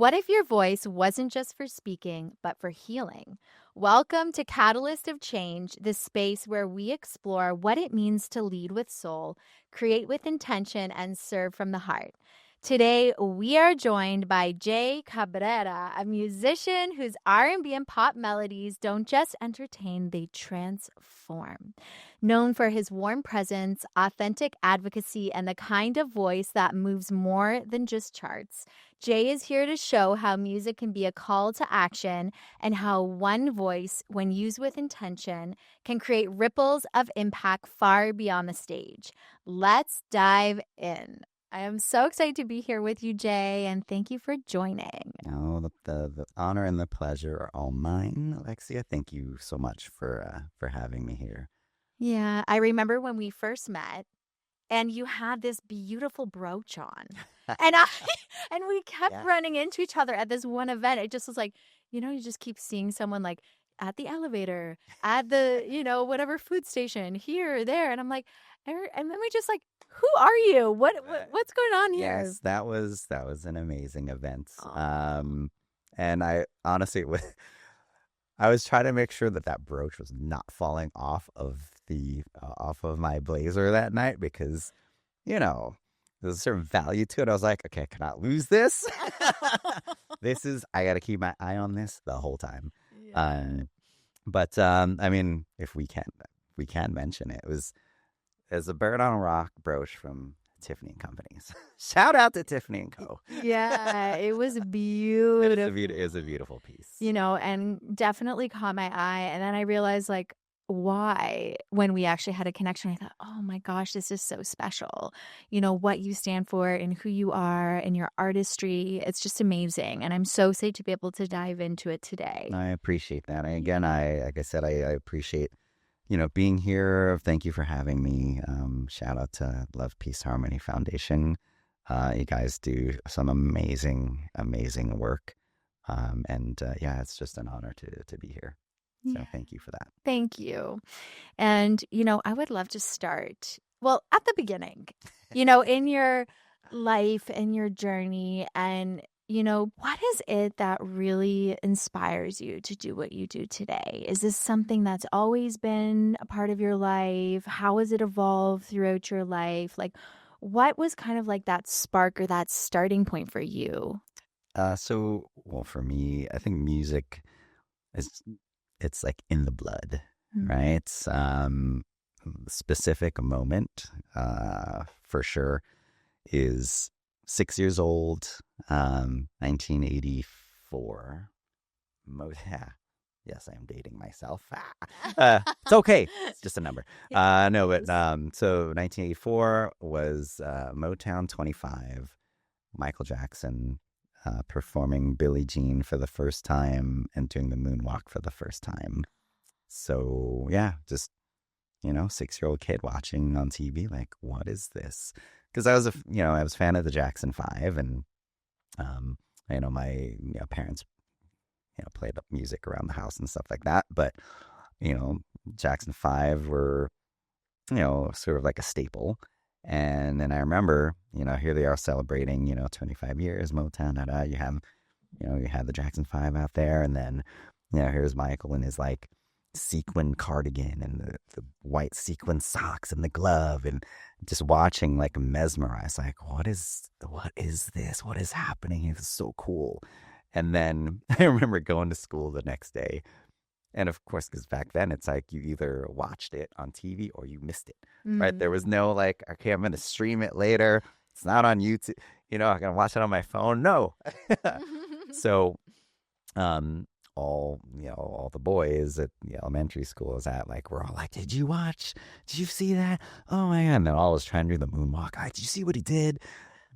What if your voice wasn't just for speaking, but for healing? Welcome to Catalyst of Change, the space where we explore what it means to lead with soul, create with intention, and serve from the heart. Today, we are joined by Jae Cabrera, a musician whose R&B and pop melodies don't just entertain, they transform. Known for his warm presence, authentic advocacy, and the kind of voice that moves more than just charts, Jay is here to show how music can be a call to action and how one voice, when used with intention, can create ripples of impact far beyond the stage. Let's dive in. I am so excited to be here with you, Jay, and thank you for joining. Oh, the honor and the pleasure are all mine, Alexia. Thank you so much for having me here. Yeah, I remember when we first met, and you had this beautiful brooch on. And and we kept Yeah. running into each other at this one event. It just was like, you just keep seeing someone like at the elevator, at the, whatever food station, here, there. And I'm like, and then we just like, who are you? What's going on here? Yes, that was an amazing event. Aw. And I honestly I was trying to make sure that brooch was not falling off of my blazer that night because there's a certain value to it. I was like, okay, I cannot lose this. I got to keep my eye on this the whole time. Yeah. But I mean, if we can mention it, it's a Bird on a Rock brooch from Tiffany and Companies. Shout out to Tiffany and Co. Yeah, it was beautiful. It is a beautiful piece. And definitely caught my eye. And then I realized, like, why, when we actually had a connection, I thought, oh my gosh, this is so special. What you stand for and who you are and your artistry. It's just amazing. And I'm so excited to be able to dive into it today. I appreciate that. Again, like I said, I appreciate being here. Thank you for having me. Shout out to Love Peace Harmony Foundation. You guys do some amazing work. Yeah, it's just an honor to be here. So Yeah. thank you for that. Thank you. And, I would love to start, well, at the beginning, in your life and your journey. And, what is it that really inspires you to do what you do today? Is this something that's always been a part of your life? How has it evolved throughout your life? Like, what was kind of like that spark or that starting point for you? Well, for me, I think music is it's like in the blood, Mm. right? Specific moment, for sure, is 6 years old, 1984. Yeah. Yes, I am dating myself. It's okay. It's just a number. No, but so 1984 was Motown 25, Michael Jackson performing Billie Jean for the first time and doing the moonwalk for the first time. So yeah, just 6-year-old kid watching on TV, like, what is this? Because I was I was a fan of the Jackson 5, and my parents played music around the house and stuff like that. But Jackson 5 were sort of like a staple. And then I remember, here they are celebrating, 25 years, Motown, you have, you had the Jackson 5 out there. And then, here's Michael in his like sequin cardigan and the white sequin socks and the glove, and just watching, like, mesmerized, like, what is this? What is happening? It was so cool. And then I remember going to school the next day. And of course, because back then it's like you either watched it on TV or you missed it, right? There was no like, okay, I'm going to stream it later. It's not on YouTube. I'm going to watch it on my phone. No. So all the boys at the elementary school I was at, like, we're all like, did you see that? Oh my God. And they're always trying to do the moonwalk. Did you see what he did?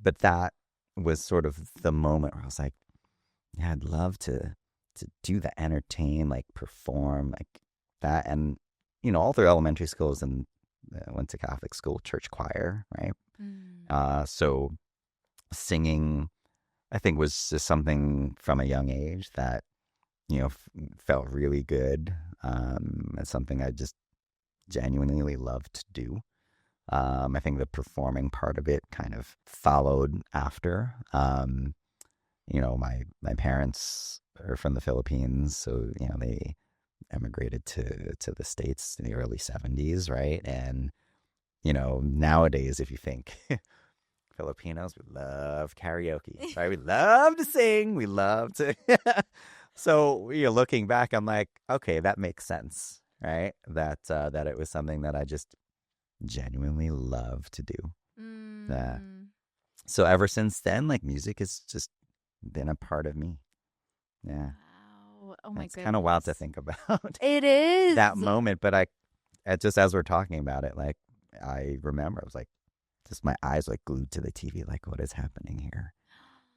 But that was sort of the moment where I was like, yeah, I'd love to do the entertain, like perform like that. And, all through elementary schools, and went to Catholic school, church choir, right? So singing, I think, was just something from a young age that, felt really good. It's something I just genuinely loved to do. I think the performing part of it kind of followed after. my parents are from the Philippines, so they emigrated to the States in the early 70s, right? And nowadays, if you think Filipinos, we love karaoke, right? We love to sing, we love to. So looking back, I'm like, okay, that makes sense, right? That it was something that I just genuinely love to do. Uh, Mm. so ever since then, like music has just been a part of me. Yeah, Wow. Oh my it's kind of wild to goodness. think about It is. that moment, but just as we're talking about it, like I remember, I was like, just my eyes like glued to the TV, like what is happening here?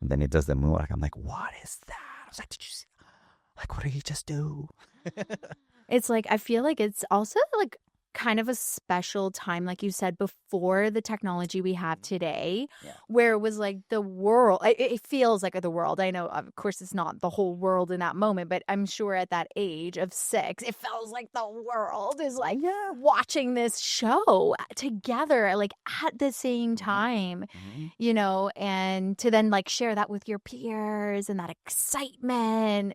And then it does the moonwalk. I'm like, what is that? I was like, did you see? Like, what did he just do? It's like, I feel like it's also like kind of a special time, like you said, before the technology we have today, Yeah. where it was like the world, it feels like the world. I know, of course, it's not the whole world in that moment, but I'm sure at that age of 6, it feels like the world is like watching this show together, like at the same time, and to then like share that with your peers and that excitement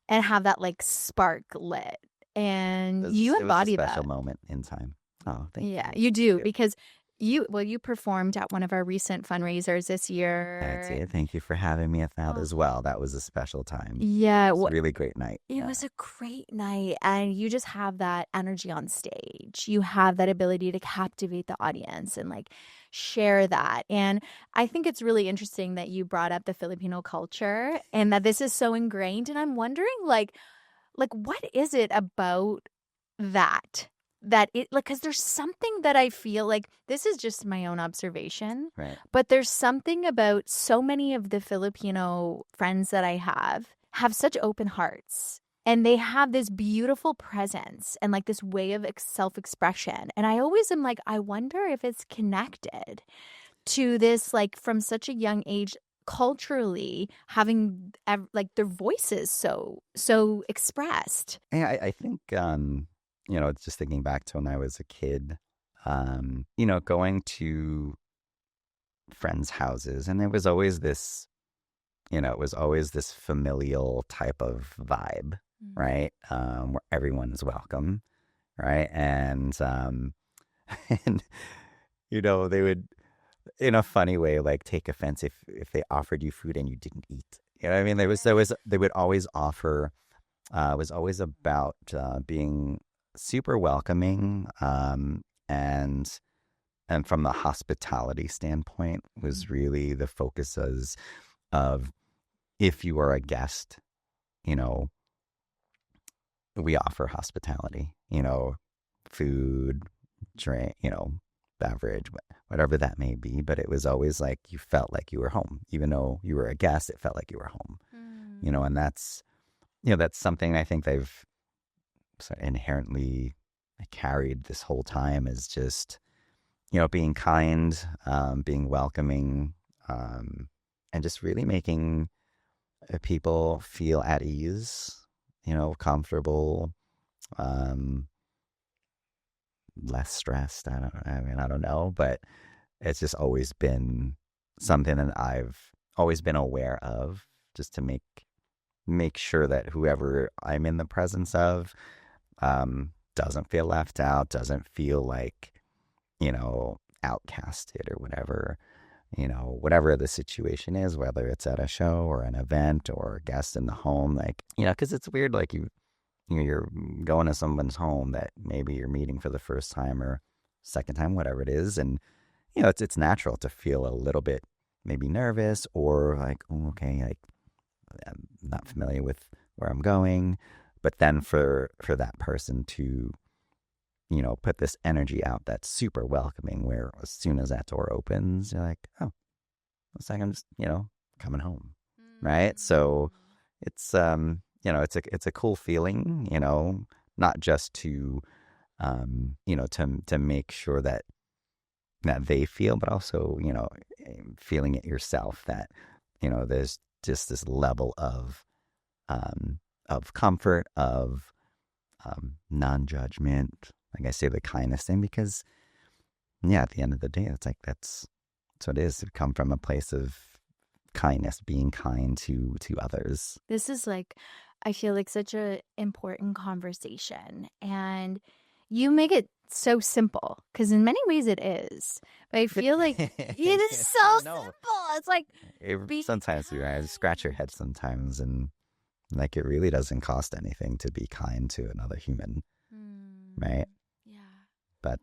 and have that like spark lit. And you It was a embody special that. moment in time. Oh, thank Yeah, you. you do, because you performed at one of our recent fundraisers this That's year. it. Thank you for having me at that Oh, as well. That was a special time. yeah, It's a really great night. it Yeah. was a great night, and you just have that energy on stage. You have that ability to captivate the audience and like share that. And I think it's really interesting that you brought up the Filipino culture and that this is so ingrained. And I'm wondering, like what is it about that it like, because there's something that I feel like, this is just my own observation, Right. but there's something about so many of the Filipino friends that I have such open hearts, and they have this beautiful presence and like this way of self-expression, and I always am like, I wonder if it's connected to this, like from such a young age, culturally having like their voices so expressed. Yeah, I think, just thinking back to when I was a kid, going to friends' houses, and it was always this familial type of vibe, right? Where everyone is welcome, right? And they would, in a funny way, like take offense if they offered you food and you didn't eat. You know what I mean? They would always offer. It was always about being super welcoming, and from the hospitality standpoint was really the focus of if you are a guest, you know, we offer hospitality, food, drink, beverage, whatever that may be. But it was always like you felt like you were home, even though you were a guest. It felt like you were home, and that's something I think they've sort of inherently carried this whole time, is just being kind, being welcoming, and just really making people feel at ease, comfortable, less stressed. I don't know, but it's just always been something that I've always been aware of, just to make sure that whoever I'm in the presence of doesn't feel left out, doesn't feel like, outcasted or whatever. Whatever the situation is, whether it's at a show or an event or a guest in the home, like, because it's weird, like you're going to someone's home that maybe you're meeting for the first time or second time, whatever it is. And, it's natural to feel a little bit maybe nervous or like, oh, okay, like I'm not familiar with where I'm going. But then for that person to, put this energy out that's super welcoming, where as soon as that door opens, you're like, oh, looks like I'm just, coming home. Right. So it's, it's a cool feeling, not just to, to make sure that they feel, but also, feeling it yourself, that, there's just this level of comfort, of non-judgment. Like I say, the kindness thing, because at the end of the day, it's like that's what it is, to come from a place of kindness, being kind to others. This is like, I feel like such a important conversation, and you make it so simple because in many ways it is. But I feel like it is so I know. simple. It's like be Sometimes I scratch your kind. head sometimes, and like it really doesn't cost anything to be kind to another human, right? Yeah. But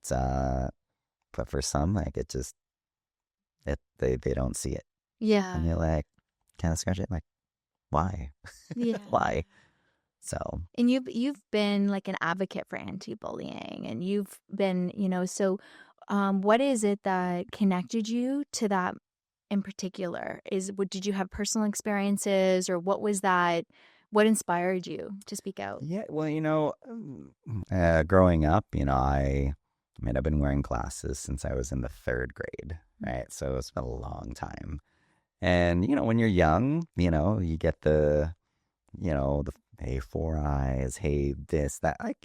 for some, like they don't see it, and Yeah. you're like kind of scratch it, like why, Yeah. why? So And you've been like an advocate for anti-bullying, and you've been, so what is it that connected you to that in particular? Did you have personal experiences, or what was that? What inspired you to speak out? yeah, well, growing up, I mean, I've been wearing glasses since I was in the third grade, right? So it's been a long time. And, when you're young, you get the hey, four eyes, hey, this, that, like,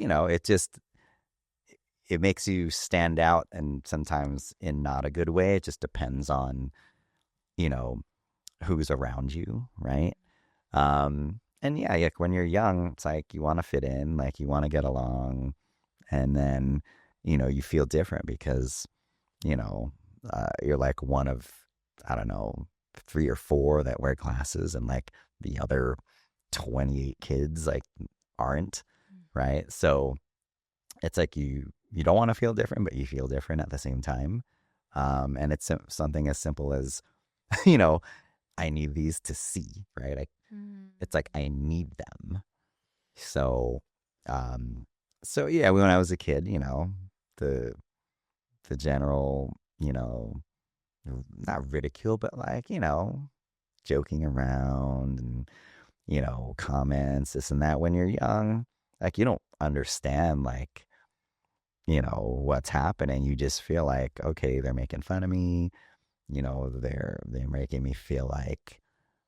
it makes you stand out, and sometimes in not a good way. It just depends on, you know, who's around you, right? And yeah, like when you're young, it's like you want to fit in, like you want to get along, and then, you feel different because, you know, you're like one of, I don't know, three or four that wear glasses, and like the other 28 kids like aren't, right? So it's like you don't want to feel different, but you feel different at the same time. And it's something as simple as, you know, I need these to see, right? It's like I need them. So, um, so yeah, when I was a kid, the the general, not ridicule, but like, joking around and, comments, this and that when you're young. Like you don't understand like, what's happening. You just feel like, okay, they're making fun of me, they're making me feel like,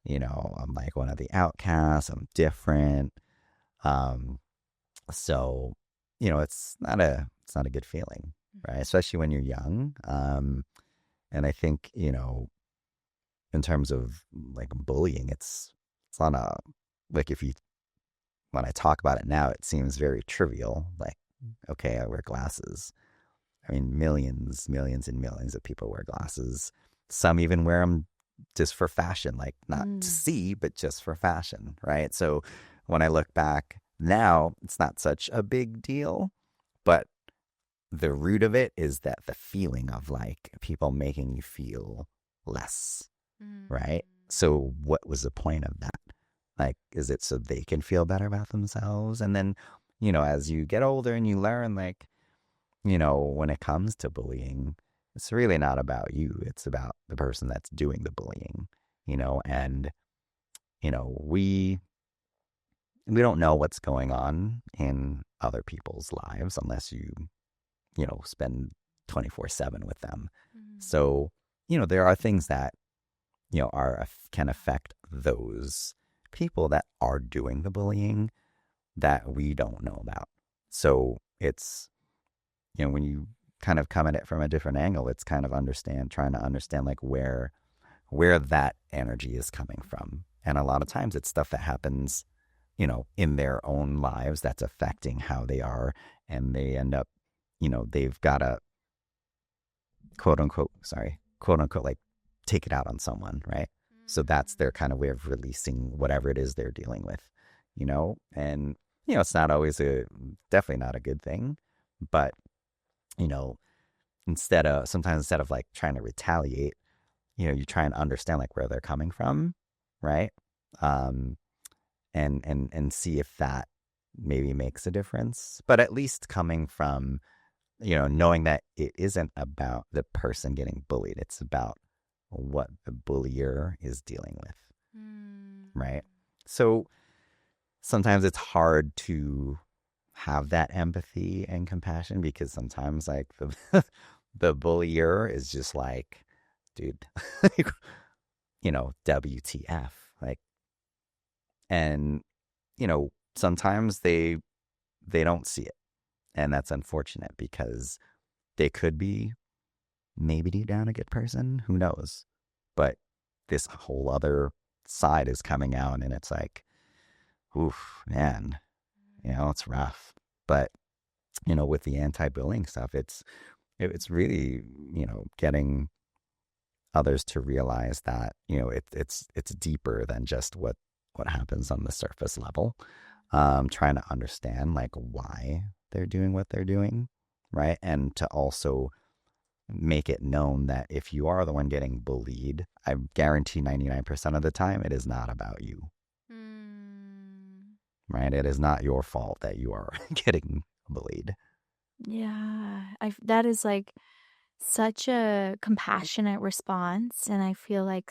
I'm like one of the outcasts, I'm different. Um, so, it's not a good feeling, right? Especially when you're young. And I think, in terms of like bullying, it's not a, like if you, when I talk about it now, it seems very trivial. Like, okay, I wear glasses. I mean, millions and millions of people wear glasses. Some even wear them just for fashion, like not to see, but just for fashion, right? So when I look back now, it's not such a big deal, but the root of it is that the feeling of like people making you feel less, right? So what was the point of that? Like, is it so they can feel better about themselves? And then, as you get older and you learn, like, when it comes to bullying, it's really not about you. It's about the person that's doing the bullying, and, we don't know what's going on in other people's lives unless you spend 24/7 with them. So, there are things that, can affect those people that are doing the bullying that we don't know about. So it's, when you kind of come at it from a different angle, it's kind of trying to understand like where that energy is coming from. And a lot of times it's stuff that happens, in their own lives that's affecting how they are. And they end up, they've got to quote unquote, like take it out on someone, right? So that's their kind of way of releasing whatever it is they're dealing with, and, it's not always definitely not a good thing, but, you know, sometimes instead of like trying to retaliate, you try and understand like where they're coming from, right? Um, and see if that maybe makes a difference, but at least coming from, knowing that it isn't about the person getting bullied. It's about what the bullier is dealing with, right? So sometimes it's hard to have that empathy and compassion because sometimes like the the bullier is just like, dude, WTF, like, and sometimes they don't see it, and that's unfortunate because they could be maybe deep down a good person, who knows, but this whole other side is coming out, and it's like, oof, man, it's rough. But with the anti-bullying stuff, it's really getting others to realize that it's deeper than just what happens on the surface level. Trying to understand like why they're doing what they're doing, right? And to also make it known that if you are the one getting bullied, I guarantee 99% of the time it is not about you. Right? It is not your fault that you are getting bullied. Yeah, that is like such a compassionate response, and I feel like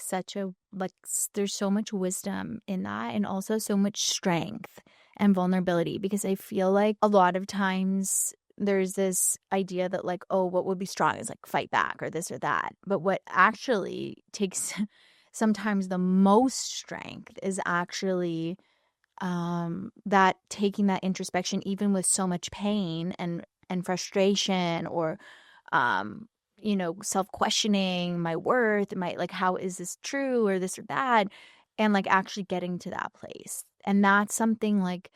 there's so much wisdom in that, and also so much strength and vulnerability, because I feel like a lot of times there's this idea that like, oh, what would be strong is like fight back or this or that, but what actually takes sometimes the most strength is actually that taking that introspection, even with so much pain and frustration, or self-questioning my worth, like, how is this true or this or that, and like actually getting to that place. And that's something like,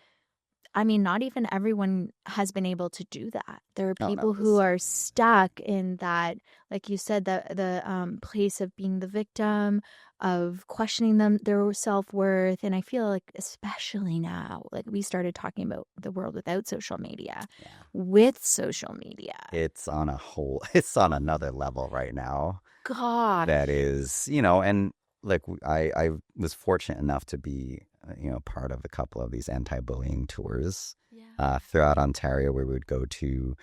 I mean, not even everyone has been able to do that. There are Oh no, people who are stuck in that, like you said, the place of being the victim, of questioning their self-worth. And I feel like, especially now, like we started talking about the world without social media, yeah. with social media. It's on another level right now. God. That is, and like I was fortunate enough to be part of a couple of these anti-bullying tours throughout Ontario, where we would go to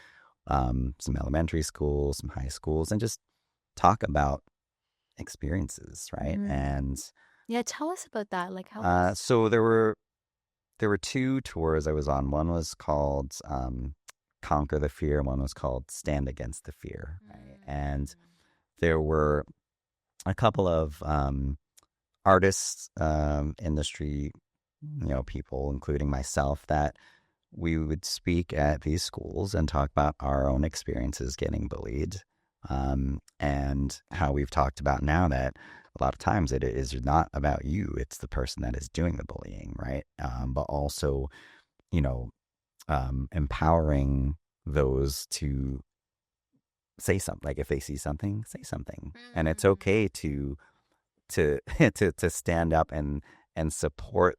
some elementary schools, some high schools, and just talk about experiences, right? Mm-hmm. And yeah, tell us about that. Like, how so there were two tours I was on. One was called Conquer the Fear, and one was called Stand Against the Fear, right? And there were a couple of artists, industry, people, including myself, that we would speak at these schools and talk about our own experiences getting bullied, and how we've talked about now that a lot of times it is not about you; it's the person that is doing the bullying, right? But also, empowering those to say something. Like if they see something, say something, and it's okay to to stand up and support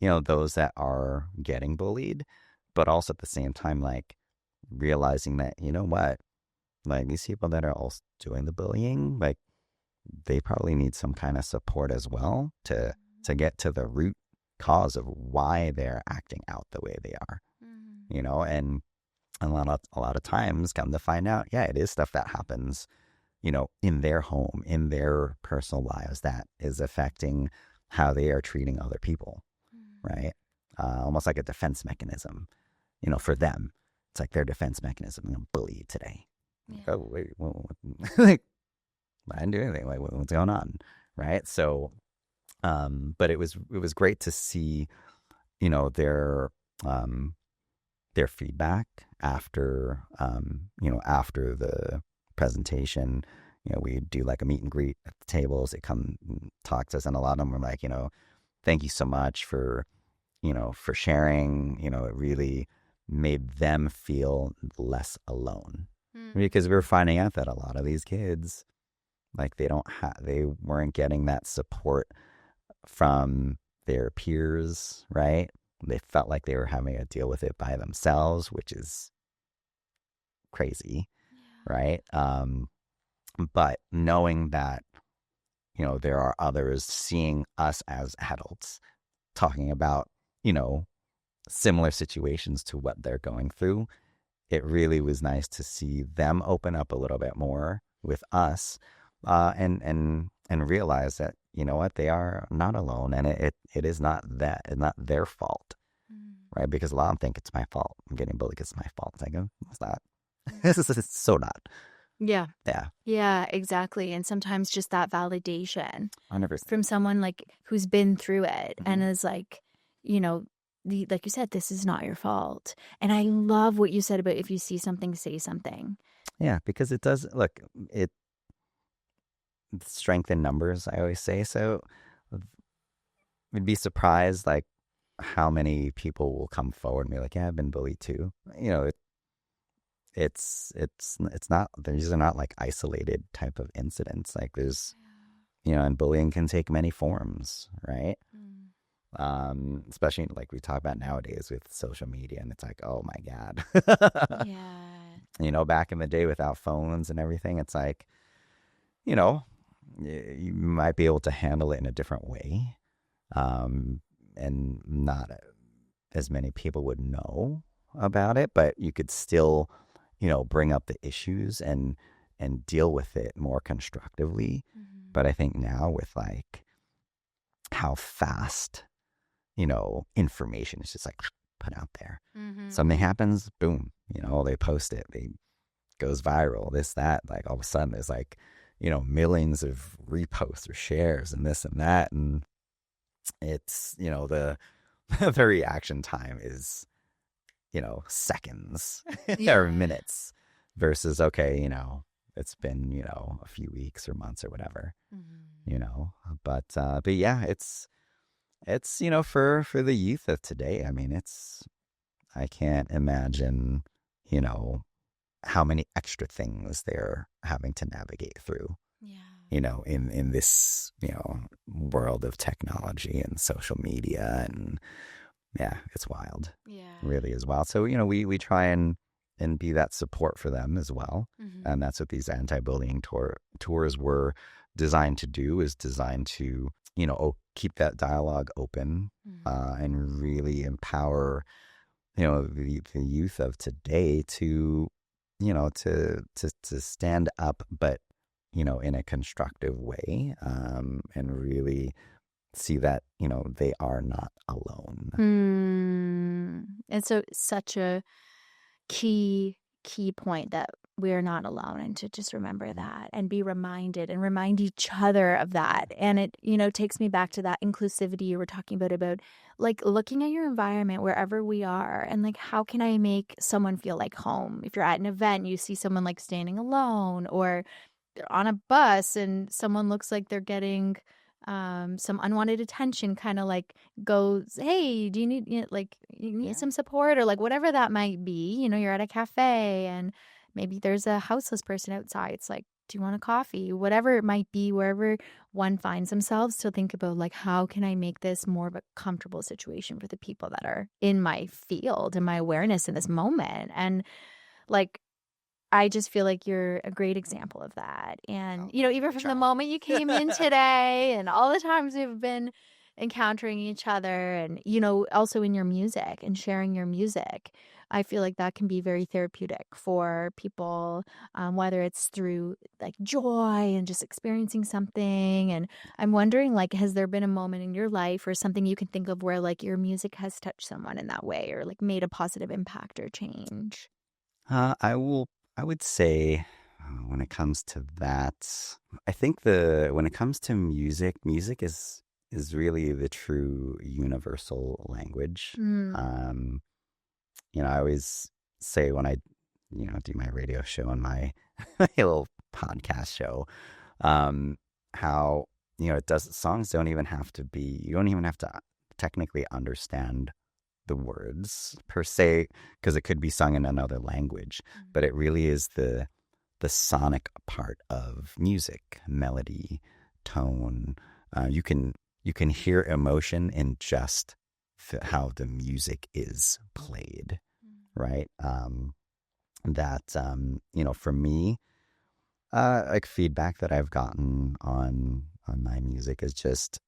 those that are getting bullied, but also at the same time like realizing that what, like these people that are also doing the bullying, like they probably need some kind of support as well to get to the root cause of why they're acting out the way they are. And a lot of times come to find out, yeah, it is stuff that happens in their home, in their personal lives, that is affecting how they are treating other people, right? Almost like a defense mechanism, for them. It's like their defense mechanism. I'm bullied today. Yeah. Like, oh, wait, like, I didn't do anything. Like, what's going on, right? So, but it was great to see, their feedback after, after the presentation. We do like a meet and greet at the tables. They come and talk to us, and a lot of them were like, thank you so much for, for sharing. It really made them feel less alone, because we were finding out that a lot of these kids, like they weren't getting that support from their peers, right? They felt like they were having to deal with it by themselves, which is crazy, right? But knowing that, there are others seeing us as adults talking about, similar situations to what they're going through, it really was nice to see them open up a little bit more with us, and realize that, what, they are not alone, and it is not their fault, right? Because a lot of them think it's my fault. I'm getting bullied because it's my fault. It's like, oh, it's not. It's so not. Yeah. Yeah. Yeah, exactly. And sometimes just that validation 100%. from someone like who's been through it and is like, like you said, this is not your fault. And I love what you said about, if you see something, say something. Yeah, because it does, look, strength in numbers, I always say. So we'd be surprised like how many people will come forward and be like, yeah, I've been bullied too. It's not, these are not like isolated type of incidents. Like there's, and bullying can take many forms, right? Mm. Especially like we talk about nowadays with social media, and it's like, oh my God. Yeah. Back in the day without phones and everything, it's like, you know, you might be able to handle it in a different way. And not as many people would know about it, but you could still, bring up the issues and deal with it more constructively. Mm-hmm. But I think now with like how fast, information is just like put out there. Mm-hmm. Something happens, boom, they post it, goes viral, this, that, like all of a sudden there's like, millions of reposts or shares and this and that. And it's, the the reaction time is, seconds or minutes versus, okay, it's been, a few weeks or months or whatever, but yeah, it's, for the youth of today. I mean, I can't imagine, how many extra things they're having to navigate through. In this, world of technology and social media, and yeah, it's wild. Yeah. It really is wild. So, we try and be that support for them as well. Mm-hmm. And that's what these anti-bullying tours were designed to do, is designed to, keep that dialogue open, and really empower, the youth of today to, to stand up, but, in a constructive way, and really see that, they are not alone. And so such a key point that we're not alone, and to just remember that and be reminded and remind each other of that. And it, takes me back to that inclusivity you were talking about like looking at your environment wherever we are, and like, how can I make someone feel like home? If you're at an event, you see someone like standing alone, or on a bus and someone looks like they're getting some unwanted attention, kind of like goes, hey, do you need, you need some support, or like whatever that might be. You're at a cafe and maybe there's a houseless person outside. It's like, do you want a coffee? Whatever it might be, wherever one finds themselves, to think about like, how can I make this more of a comfortable situation for the people that are in my field and my awareness in this moment. And like, I just feel like you're a great example of that. And, even from the moment you came in today and all the times we've been encountering each other, and, also in your music and sharing your music, I feel like that can be very therapeutic for people, whether it's through like joy and just experiencing something. And I'm wondering, like, has there been a moment in your life or something you can think of where like your music has touched someone in that way, or like made a positive impact or change? I would say, when it comes to that, I think when it comes to music is really the true universal language. I always say when I, do my radio show and my little podcast show, how, songs don't even have to be, you don't even have to technically understand the words per se, because it could be sung in another language, but it really is the sonic part of music, melody, tone. You can hear emotion in just how the music is played, right? For me, like feedback that I've gotten on my music is just,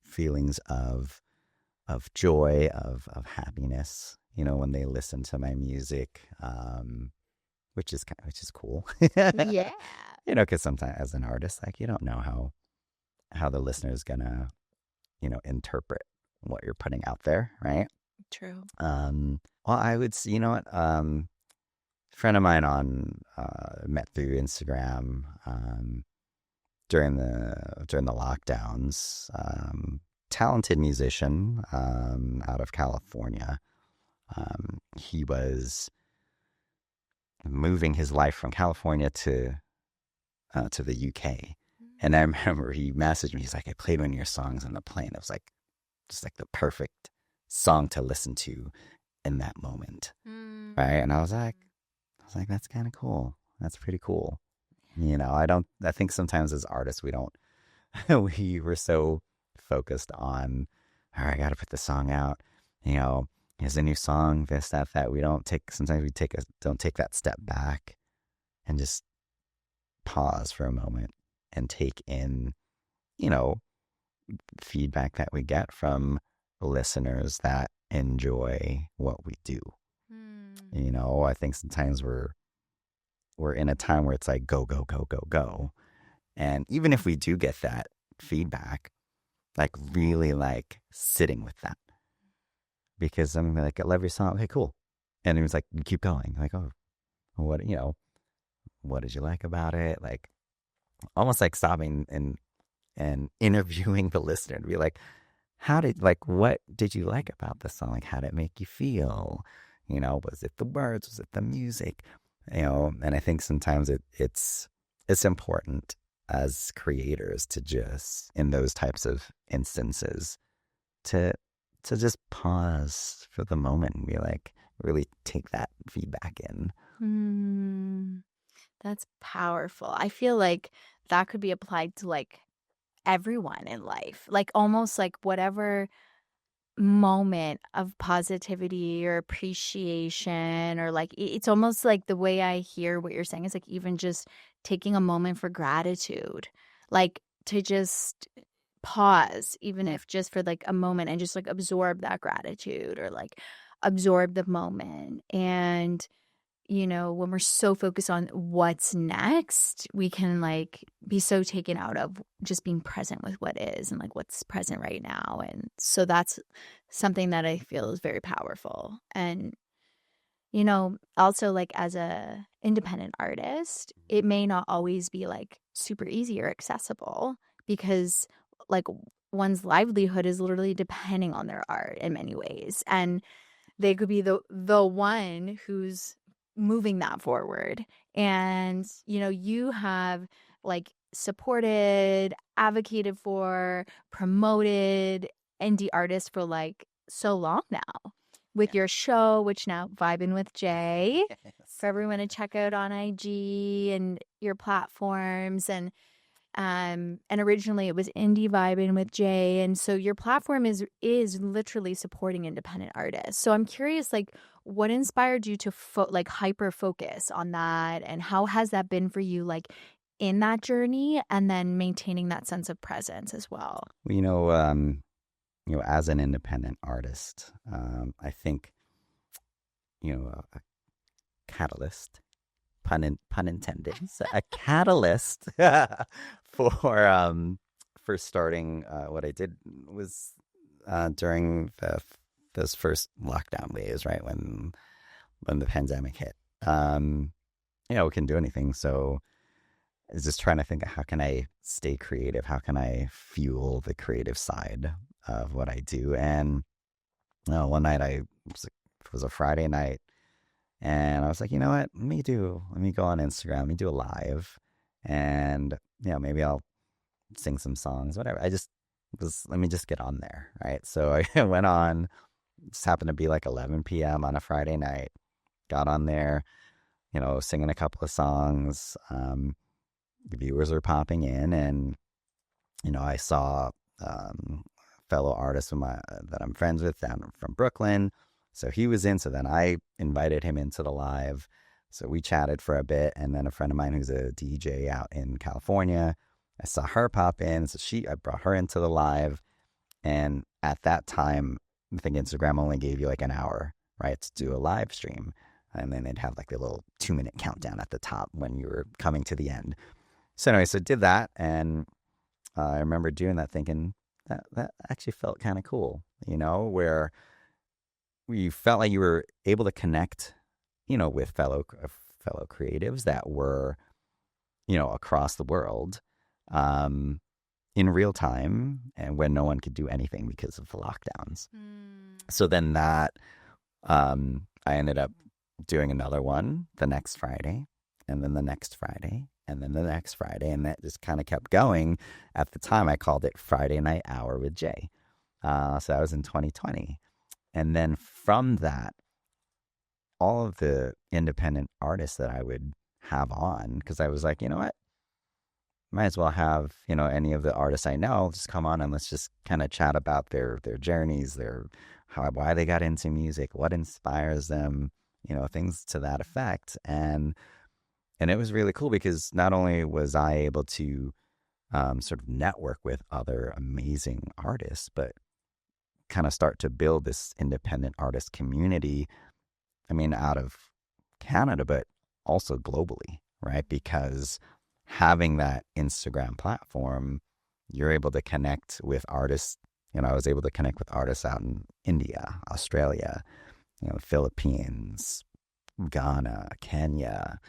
feelings of joy, of happiness, when they listen to my music, which is cool. Yeah. Because sometimes as an artist, like, you don't know how the listener is gonna, interpret what you're putting out there, right? True. Well, I would, what, a friend of mine met through Instagram, during the lockdowns, talented musician, out of California. He was moving his life from California to the UK, And I remember he messaged me. He's like, I played one of your songs on the plane. It was like just like the perfect song to listen to in that moment, right? And I was like, that's kind of cool. That's pretty cool. You know, I think sometimes as artists, we don't, we're so focused on, all right, I got to put the song out. You know, here's a new song, this, that. We don't take, sometimes don't take that step back and just pause for a moment and take in, you know, feedback that we get from listeners that enjoy what we do. You know, I think sometimes we're in a time where it's like go, go, go, go, go. And even if we do get that feedback, like really like sitting with that. Because I'm like, I love your song. Okay, cool. And it was like, you keep going. Like, oh, what, you know, what did you like about it? Like almost like stopping and interviewing the listener to be like, what did you like about the song? Like, how did it make you feel? You know, was it the words? Was it the music? You know, and I think sometimes it's important as creators to just, in those types of instances, to just pause for the moment and be like, really take that feedback in. That's powerful. I feel like that could be applied to like everyone in life, like almost like whatever moment of positivity or appreciation, or like it's almost like the way I hear what you're saying is like even just taking a moment for gratitude, like to just pause, even if just for like a moment, and just like absorb that gratitude or like absorb the moment. And you know, when we're so focused on what's next, we can like be so taken out of just being present with what is and like what's present right now. And so that's something that I feel is very powerful. And, you know, also like as a independent artist, it may not always be like super easy or accessible because like one's livelihood is literally depending on their art in many ways. And they could be the one who's moving that forward. And, you know, you have like supported, advocated for, promoted indie artists for like so long now with your show, which now Vibin' with Jae, for everyone to check out on IG and your platforms. And originally it was Indie Vibin' with Jae, and so your platform is literally supporting independent artists. So I'm curious, like, what inspired you to like hyper focus on that, and how has that been for you, like, in that journey, and then maintaining that sense of presence as well? You know, as an independent artist, I think, you know, a catalyst, pun intended, so a catalyst for starting what I did was during those first lockdown waves, right when the pandemic hit. You know, we couldn't do anything, so I was just trying to think of how can I stay creative, how can I fuel the creative side of what I do. And one night it was a Friday night. And I was like, you know what? Let me go on Instagram, let me do a live, and you know, maybe I'll sing some songs, whatever. Let me just get on there, right? So I went on. Just happened to be like 11 p.m. on a Friday night. Got on there, you know, singing a couple of songs. The viewers were popping in, and you know, I saw fellow artists that I'm friends with down from Brooklyn. So he was in. So then I invited him into the live. So we chatted for a bit. And then a friend of mine who's a DJ out in California, I saw her pop in. So I brought her into the live. And at that time, I think Instagram only gave you like an hour, right, to do a live stream. And then they'd have like a little 2-minute countdown at the top when you were coming to the end. So anyway, so I did that. And I remember doing that thinking that actually felt kind of cool, you know, where you felt like you were able to connect, you know, with fellow creatives that were, you know, across the world, in real time, and when no one could do anything because of the lockdowns. So then I ended up doing another one the next Friday, and then the next Friday, and then the next Friday, and that just kind of kept going. At the time, I called it Friday Night Hour with Jae. So that was in 2020. And then from that, all of the independent artists that I would have on, because I was like, you know what? Might as well have, any of the artists I know just come on and let's just kind of chat about their journeys, why they got into music, what inspires them, things to that effect. And it was really cool because not only was I able to sort of network with other amazing artists, but kind of start to build this independent artist community. I mean, out of Canada, but also globally, right? Because having that Instagram platform, you're able to connect with artists. I was able to connect with artists out in India, Australia, Philippines, Ghana, Kenya,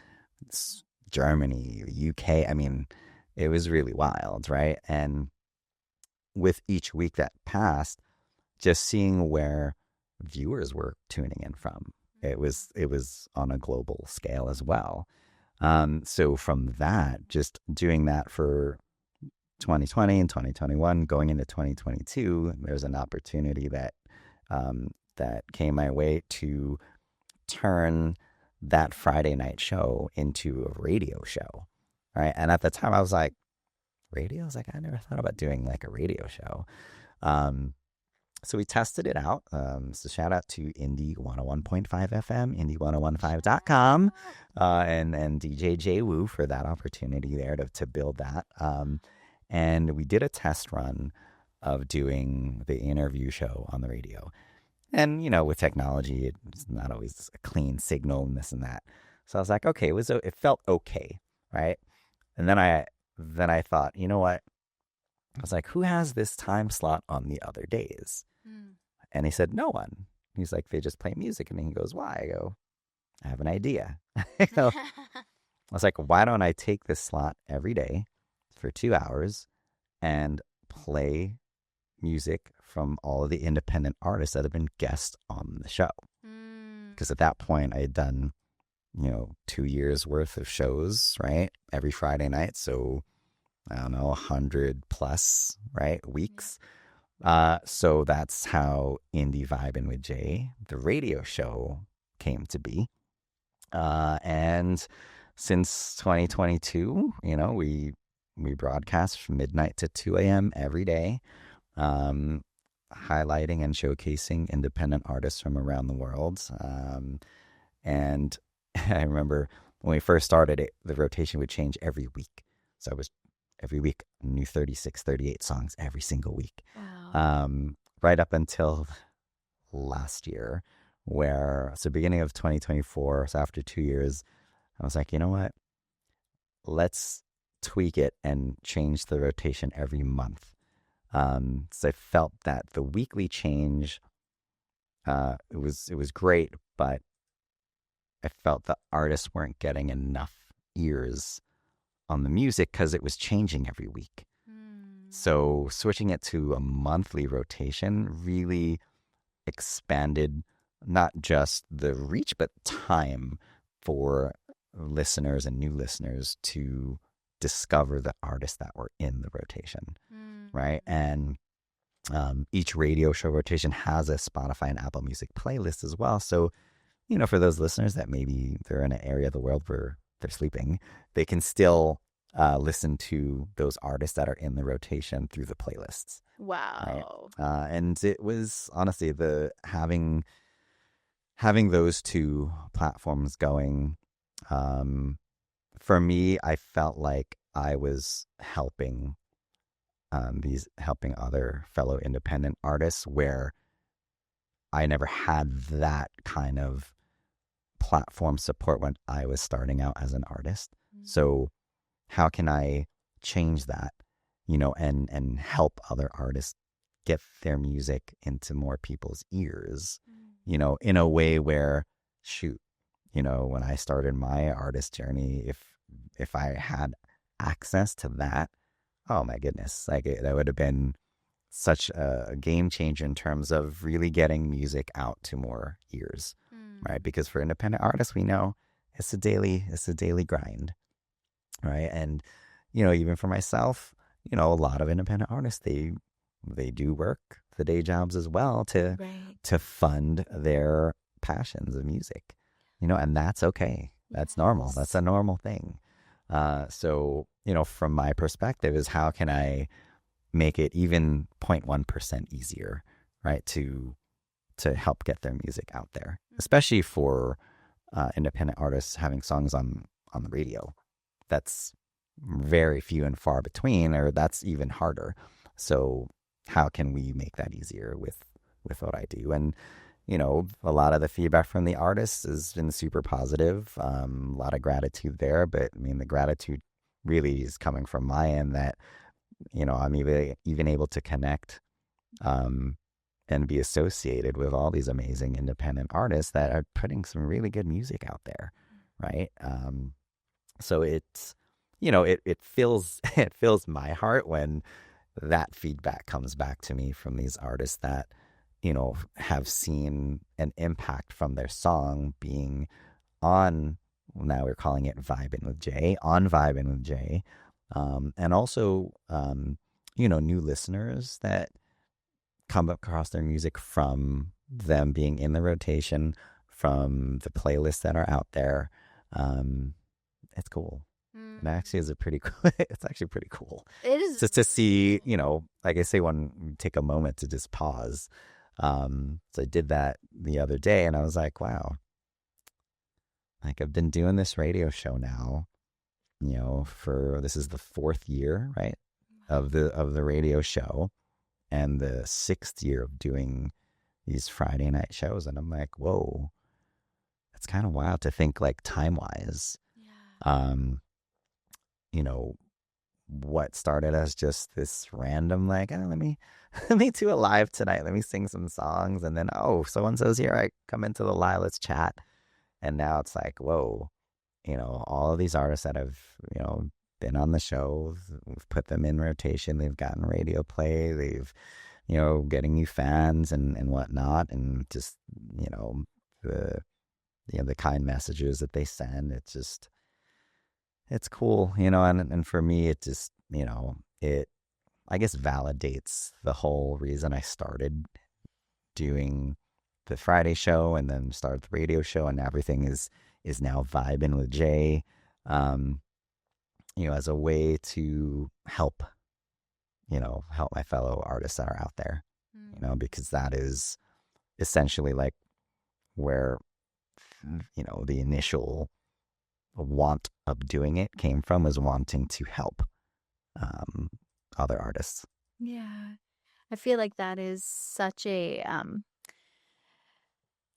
Germany, UK. I mean, it was really wild, right? And with each week that passed, just seeing where viewers were tuning in from, it was on a global scale as well. So from that, just doing that for 2020 and 2021, going into 2022, there's an opportunity that came my way to turn that Friday night show into a radio show, right? And at the time, I was like, radio? I was like, I never thought about doing like a radio show. So we tested it out. So shout out to Indie 101.5 FM, indie1015.com, and DJ Jay Woo for that opportunity there to build that. And we did a test run of doing the interview show on the radio. And, with technology, it's not always a clean signal and this and that. So I was like, okay, it felt okay, right? And then I thought, you know what? I was like, who has this time slot on the other days? And he said, no one. He's like, they just play music. And he goes, why? I go, I have an idea. I was like, why don't I take this slot every day for 2 hours and play music from all of the independent artists that have been guests on the show? Because at that point, I had done, 2 years worth of shows, right? Every Friday night. So I don't know, 100 plus, right? Weeks. So that's how Indie Vibin' with Jae, the radio show, came to be. And since 2022, we broadcast from midnight to 2 a.m. every day, highlighting and showcasing independent artists from around the world. And I remember when we first started it, the rotation would change every week. So I was every week, new 36, 38 songs every single week. Wow. Right up until last year, beginning of 2024, so after 2 years, I was like, you know what? Let's tweak it and change the rotation every month. So I felt that the weekly change, it was great, but I felt the artists weren't getting enough ears on the music because it was changing every week. So switching it to a monthly rotation really expanded not just the reach, but time for listeners and new listeners to discover the artists that were in the rotation, right? And each radio show rotation has a Spotify and Apple Music playlist as well. So, for those listeners that maybe they're in an area of the world where they're sleeping, they can still listen to those artists that are in the rotation through the playlists. Wow. Right? And it was honestly having those two platforms going. For me, I felt like I was helping other fellow independent artists where I never had that kind of platform support when I was starting out as an artist. So how can I change that, and help other artists get their music into more people's ears, in a way where, when I started my artist journey, if I had access to that, oh my goodness, like that would have been such a game changer in terms of really getting music out to more ears, right? Because for independent artists, we know it's a daily grind. right? And even for myself, a lot of independent artists, they do work the day jobs as well Right. to fund their passions of music, and that's okay. That's normal. That's Yes. a normal thing. So from my perspective, is how can I make it even 0.1% easier, right? To help get their music out there, especially for independent artists having songs on the radio. That's very few and far between, or that's even harder. So how can we make that easier with what I do? And a lot of the feedback from the artists has been super positive. A lot of gratitude there, but I mean the gratitude really is coming from my end that I'm even able to connect um, and be associated with all these amazing independent artists that are putting some really good music out there, right? So it's it fills it fills my heart when that feedback comes back to me from these artists that have seen an impact from their song being on, now we're calling it Vibin' with Jae, on Vibin' with Jae, and also new listeners that come across their music from them being in the rotation, from the playlists that are out there. Um, it's cool. And actually is a pretty cool, it's actually pretty cool It is just to really see, cool. like I say, when you take a moment to just pause. So I did that the other day and I was like, wow, like I've been doing this radio show now, for, this is the 4th year, right? Of the radio show, and the 6th year of doing these Friday night shows. And I'm like, whoa, that's kind of wild to think, like, time wise. Yeah. Um, you know, what started as just this random, like, oh, let me let me do a live tonight. Let me sing some songs. And then, oh, so and so's here. I come into the live, let's chat. And now it's like, whoa, all of these artists that have, been on the show, we've put them in rotation. They've gotten radio play. They've, getting new fans and whatnot. And just, the, the kind messages that they send. It's cool, and for me, it just, it, I guess, validates the whole reason I started doing the Friday show and then started the radio show, and everything is now Vibin' with Jay, as a way to help my fellow artists that are out there, because that is essentially like where, the initial want of doing it came from, was wanting to help um, other artists. Yeah. I feel like that is such a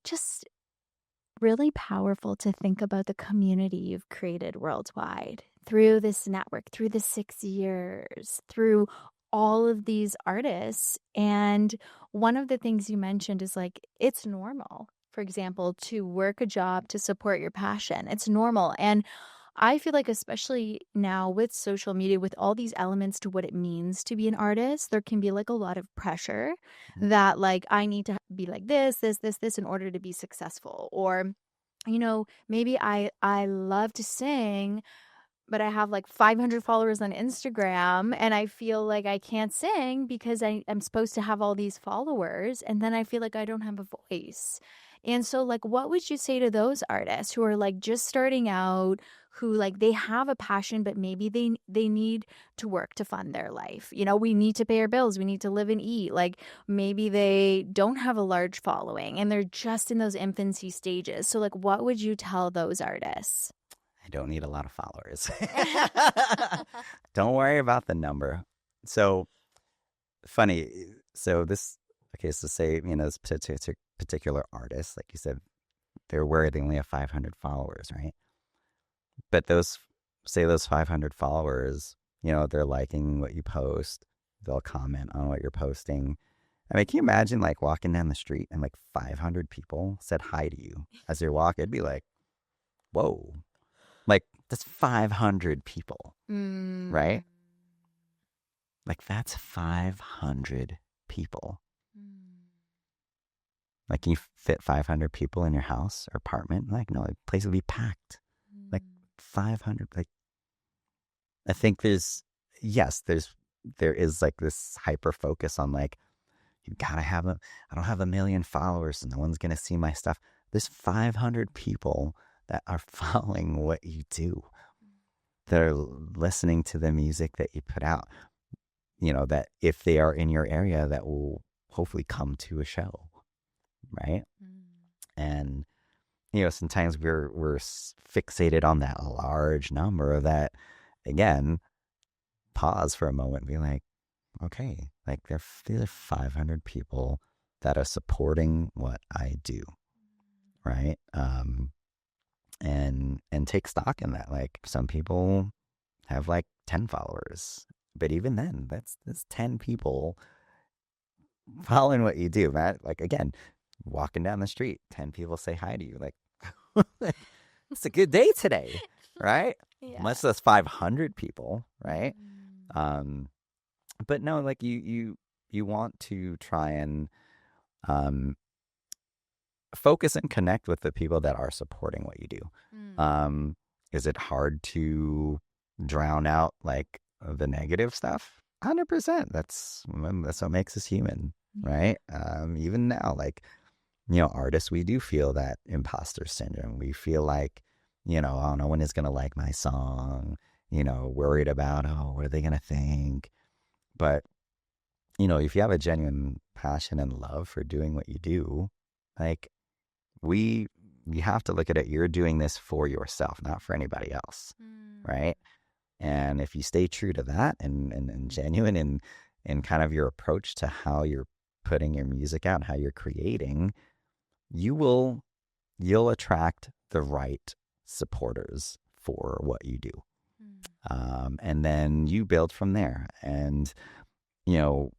just really powerful to think about the community you've created worldwide through this network, through the 6 years, through all of these artists. And one of the things you mentioned is like, it's normal, for example, to work a job to support your passion. It's normal. And I feel like, especially now with social media, with all these elements to what it means to be an artist, there can be like a lot of pressure that, like, I need to be like this in order to be successful. Or, maybe I love to sing, but I have like 500 followers on Instagram and I feel like I can't sing because I'm supposed to have all these followers. And then I feel like I don't have a voice. And so, like, what would you say to those artists who are like just starting out, who like they have a passion, but maybe they need to work to fund their life? We need to pay our bills. We need to live and eat. Like, maybe they don't have a large following and they're just in those infancy stages. So, like, what would you tell those artists? I don't need a lot of followers. Don't worry about the number. So funny. So this, okay, so say, this particular artist, like you said, they're worried they only have 500 followers, right? But those 500 followers, they're liking what you post. They'll comment on what you're posting. I mean, can you imagine like walking down the street and like 500 people said hi to you as you're walking? It'd be like, whoa, like that's 500 people, right? Like that's 500 people. Like, can you fit 500 people in your house or apartment? Like, no, the place would be packed. Like 500, like I think there is like this hyper focus on like, you gotta have I don't have 1 million followers, so no one's gonna see my stuff. There's 500 people that are following what you do, that are listening to the music that you put out. That if they are in your area, that will hopefully come to a show, right? And sometimes we're fixated on that large number that, again, pause for a moment and be like, okay, like there are 500 people that are supporting what I do, right? And take stock in that. Like, some people have like 10 followers, but even then, that's 10 people following what you do, Matt. Like, again, walking down the street, 10 people say hi to you. Like, it's a good day today, right? Yeah. Much less 500 people, right? But no, like you want to try and focus and connect with the people that are supporting what you do. Is it hard to drown out like the negative stuff? 100%. That's what makes us human, right? Even now, like, artists, we do feel that imposter syndrome. We feel like, oh, no one is going to like my song, worried about, oh, what are they going to think? But, if you have a genuine passion and love for doing what you do, like, you have to look at it. You're doing this for yourself, not for anybody else, right? And if you stay true to that and genuine in kind of your approach to how you're putting your music out and how you're creating, you'll attract the right supporters for what you do. And then you build from there. And,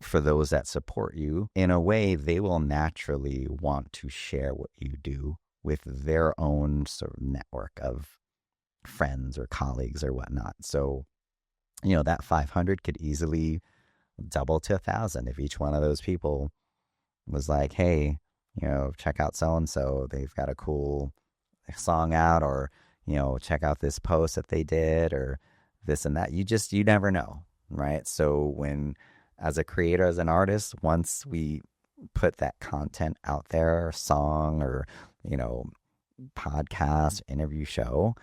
for those that support you, in a way, they will naturally want to share what you do with their own sort of network of friends or colleagues or whatnot. So, that 500 could easily double to 1,000 if each one of those people was like, hey, check out so-and-so, they've got a cool song out, or, check out this post that they did, or this and that. You never know, right? So as a creator, as an artist, once we put that content out there, song or, podcast, interview show,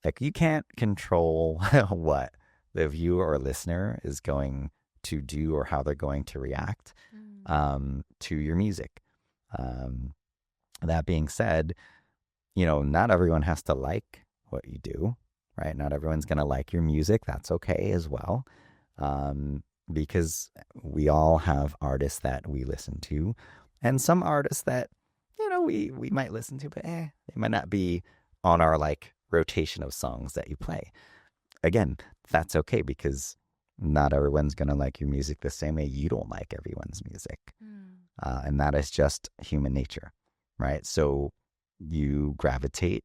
like, you can't control what the viewer or listener is going to do or how they're going to react to your music. That being said, not everyone has to like what you do, right? Not everyone's going to like your music. That's okay as well. Because we all have artists that we listen to, and some artists that, we might listen to, but they might not be on our like rotation of songs that you play. Again, that's okay, because not everyone's going to like your music the same way you don't like everyone's music. And that is just human nature, right? So you gravitate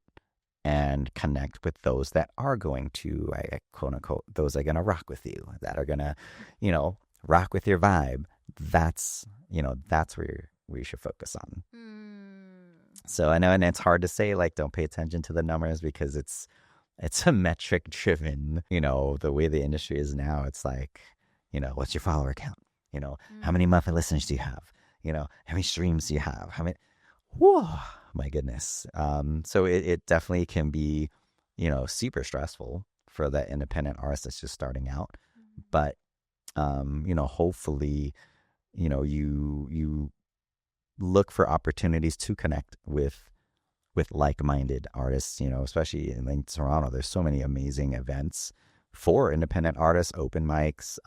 and connect with those that are going to, quote unquote, those are going to rock with you, that are going to, rock with your vibe. That's where we should focus on. So I know, and it's hard to say, like, don't pay attention to the numbers, because it's a metric driven, the way the industry is now. It's like, what's your follower count? How many monthly listeners do you have? How many streams do you have? How many? Whoa, my goodness. So it definitely can be, super stressful for that independent artist that's just starting out. But, hopefully, you look for opportunities to connect with like-minded artists, especially in Toronto. There's so many amazing events for independent artists, open mics,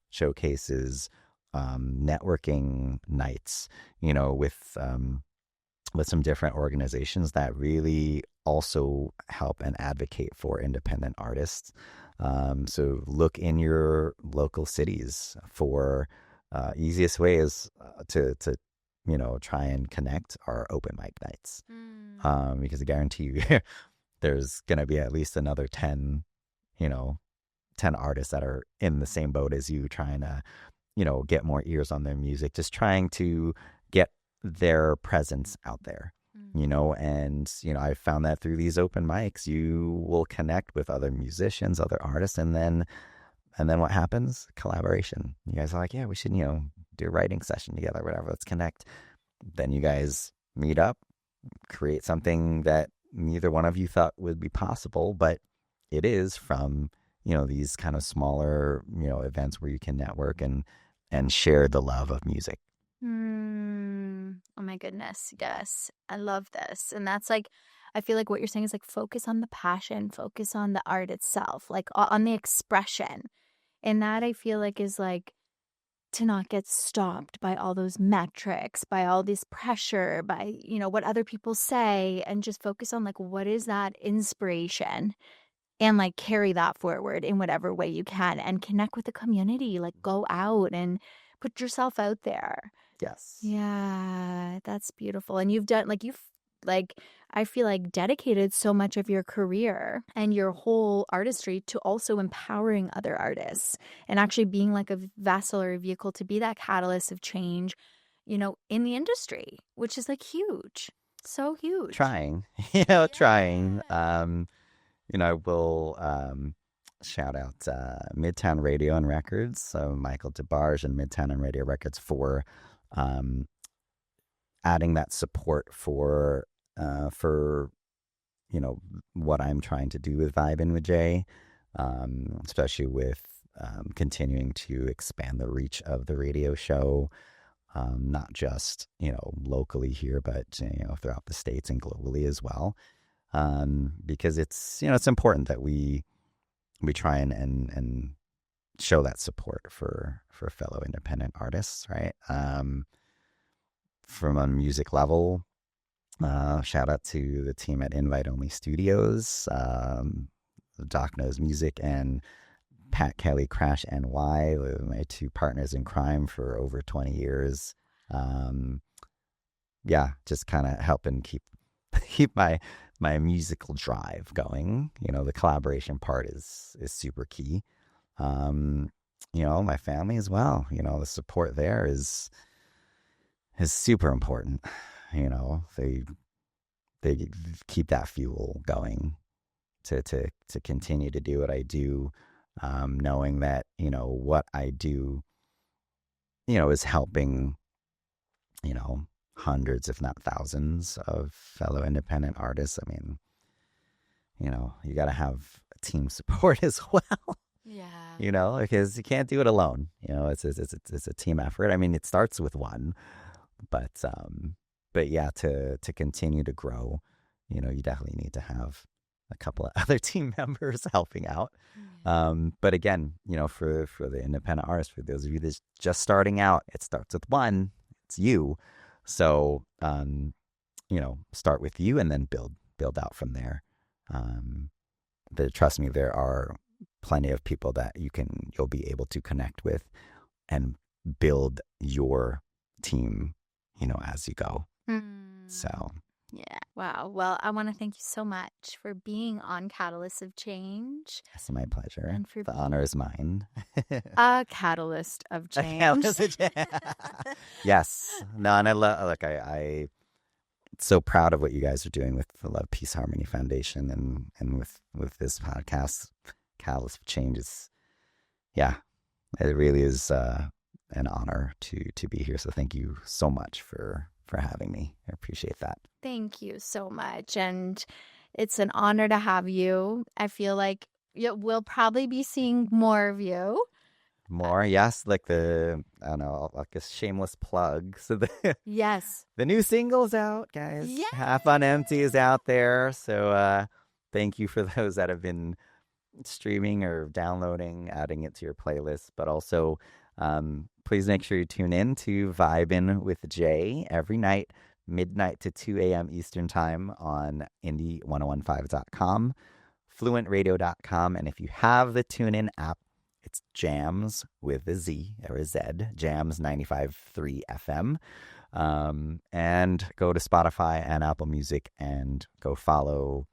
showcases, networking nights, with some different organizations that really also help and advocate for independent artists. So look in your local cities for easiest ways to try and connect are open mic nights. Because I guarantee you there's going to be at least another 10 artists that are in the same boat as you, trying to, get more ears on their music, just trying to get their presence out there, and, I found that through these open mics, you will connect with other musicians, other artists, and then what happens? Collaboration. You guys are like, yeah, we should, do a writing session together, whatever, let's connect. Then you guys meet up, create something that neither one of you thought would be possible, but it is from, these kind of smaller, events where you can network and share the love of music. Oh my goodness. Yes. I love this. And that's like, I feel like what you're saying is like focus on the passion, focus on the art itself, like on the expression. And that I feel like is like to not get stopped by all those metrics, by all this pressure, by, what other people say, and just focus on like, what is that inspiration? And like carry that forward in whatever way you can and connect with the community, like go out and put yourself out there. Yes. Yeah, that's beautiful. And you've done I feel like dedicated so much of your career and your whole artistry to also empowering other artists and actually being like a vessel or a vehicle to be that catalyst of change, in the industry, which is like huge. So huge. Trying. Trying. I will shout out Midtown Radio and Records, so Michael DeBarge and Midtown and Radio Records for adding that support for what I'm trying to do with Vibin' with Jae, especially with continuing to expand the reach of the radio show, not just locally here, but throughout the States and globally as well. Because it's it's important that we try and show that support for fellow independent artists, right? From a music level, shout out to the team at Invite Only Studios, Doc Knows Music, and Pat Kelly Crash NY, my two partners in crime for over 20 years. Just kind of helping keep my musical drive going. The collaboration part is super key. My family as well. The support there is super important. They keep that fuel going to continue to do what I do, knowing that what I do is helping hundreds, if not thousands, of fellow independent artists. I mean, you got to have team support as well. Yeah. Because you can't do it alone. It's a team effort. I mean, it starts with one, but yeah, to continue to grow, you definitely need to have a couple of other team members helping out. But again, for the independent artists, for those of you that's just starting out, it starts with one. It's you. So, start with you and then build out from there. But trust me, there are plenty of people that you'll be able to connect with and build your team, as you go. So. Yeah. Wow. Well, I want to thank you so much for being on Catalyst of Change. It's my pleasure. And for the honor is mine. A catalyst of change. Yes. No, and I love. I'm so proud of what you guys are doing with the Love Peace Harmony Foundation and with this podcast, Catalyst of Change. It really is an honor to be here. So thank you so much for having me. I appreciate that. Thank you so much. And it's an honor to have you. I feel like we'll probably be seeing more of you. More, yes. Like I don't know, like a shameless plug. So yes, the new single's out, guys. Yeah. Half on Empty is out there. So thank you for those that have been streaming or downloading, adding it to your playlist. But also, please make sure you tune in to Vibin' with Jae every night, midnight to 2 a.m. Eastern Time on indie1015.com, fluentradio.com. And if you have the TuneIn app, it's Jams with a Z or a Z, Jams 95.3 FM. And go to Spotify and Apple Music and go follow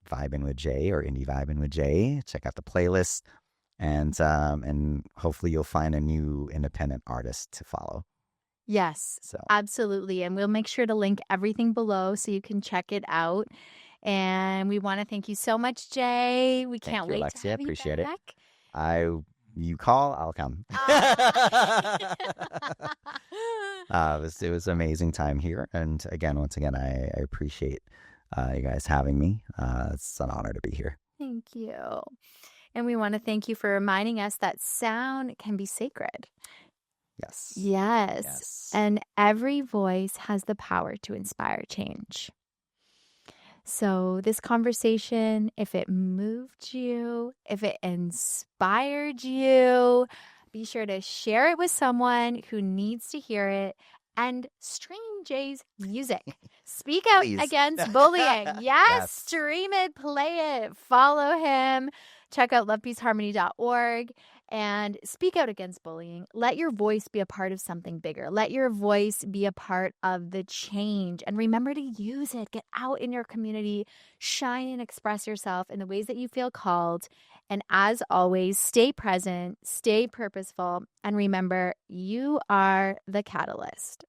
Vibin' with Jae or Indie Vibin' with Jae. Check out the playlist. And hopefully you'll find a new independent artist to follow. Yes, So absolutely. And we'll make sure to link everything below so you can check it out. And we want to thank you so much, Jay. We thank can't you, wait to Alexia. have you Appreciate it. back. I you call, I'll come. Ah. It was an amazing time here, and once again, I appreciate you guys having me. It's an honor to be here. Thank you. And we want to thank you for reminding us that sound can be sacred. Yes. Yes. Yes. And every voice has the power to inspire change. So, this conversation, if it moved you, if it inspired you, be sure to share it with someone who needs to hear it and stream Jay's music. Speak out Please. against bullying. Yes, Yes. stream it, play it, follow him. Check out lovepeaceharmony.org and speak out against bullying. Let your voice be a part of something bigger. Let your voice be a part of the change. And remember to use it. Get out in your community, shine and express yourself in the ways that you feel called. And as always, stay present, stay purposeful, and remember, you are the catalyst.